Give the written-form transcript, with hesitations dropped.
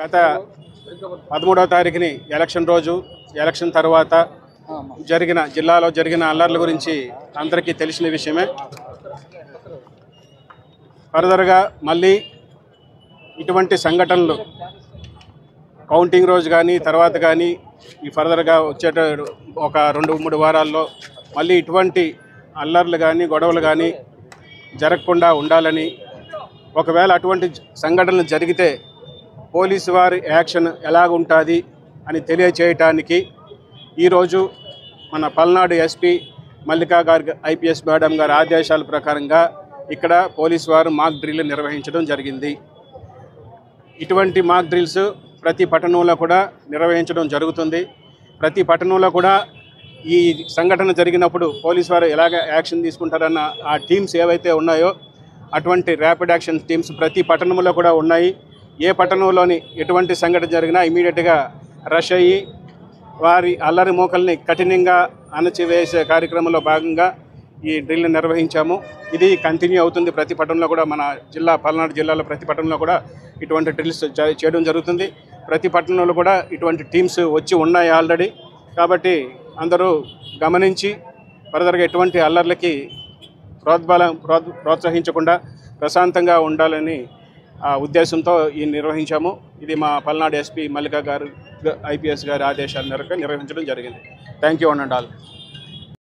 గత 13వ తారీఖుని ఎలక్షన్ రోజు ఎలక్షన్ తర్వాత జిల్లాలో జరిగిన అల్లర్ల గురించి అందరికీ తెలిసిన విషయమే. ఫర్దర్గా మళ్ళీ ఇటువంటి సంఘటనలు కౌంటింగ్ రోజు కానీ తర్వాత కానీ ఈ ఫర్దర్గా వచ్చేట ఒక 2-3 వారాల్లో మళ్ళీ ఇటువంటి అల్లర్లు కానీ గొడవలు కానీ జరగకుండా ఉండాలని, ఒకవేళ అటువంటి సంఘటనలు జరిగితే పోలీసు వారి యాక్షన్ ఎలాగుంటుంది అని తెలియచేయటానికి ఈరోజు మన పల్నాడు ఎస్పీ మల్లికా గారి ఐపీఎస్ మేడం గారి ఆదేశాల ప్రకారంగా ఇక్కడ పోలీసు వారు మాక్ డ్రిల్ నిర్వహించడం జరిగింది. ఇటువంటి మాక్ డ్రిల్స్ ప్రతి పట్టణంలో కూడా నిర్వహించడం జరుగుతుంది. ప్రతి పట్టణంలో కూడా ఈ సంఘటన జరిగినప్పుడు పోలీసు వారు ఎలాగ యాక్షన్ తీసుకుంటారన్న ఆ టీమ్స్ ఏవైతే ఉన్నాయో అటువంటి ర్యాపిడ్ యాక్షన్ టీమ్స్ ప్రతి పట్టణంలో కూడా ఉన్నాయి. ఏ పట్టణంలోని ఎటువంటి సంఘటన జరిగినా ఇమీడియట్గా రష్ అయ్యి వారి అల్లరి మూకల్ని కఠినంగా అణచివేసే కార్యక్రమంలో భాగంగా ఈ డ్రిల్ని నిర్వహించాము. ఇది కంటిన్యూ అవుతుంది. ప్రతి పట్టణంలో కూడా మన పల్నాడు జిల్లాలో ప్రతి పట్టణంలో కూడా ఇటువంటి డ్రిల్స్ చేయడం జరుగుతుంది. ప్రతి పట్టణంలో కూడా ఇటువంటి టీమ్స్ వచ్చి ఉన్నాయి ఆల్రెడీ. కాబట్టి అందరూ గమనించి ఫర్దర్గా ఎటువంటి అల్లర్లకి ప్రోత్సహించకుండా ప్రశాంతంగా ఉండాలని ఉద్దేశంతో ఈ నిర్వహించాము. ఇది మా పల్నాడు ఎస్పీ మల్లికా గారు ఐపీఎస్ గారి ఆదేశాల మేరకు నిర్వహించడం జరిగింది. Thank you one and all.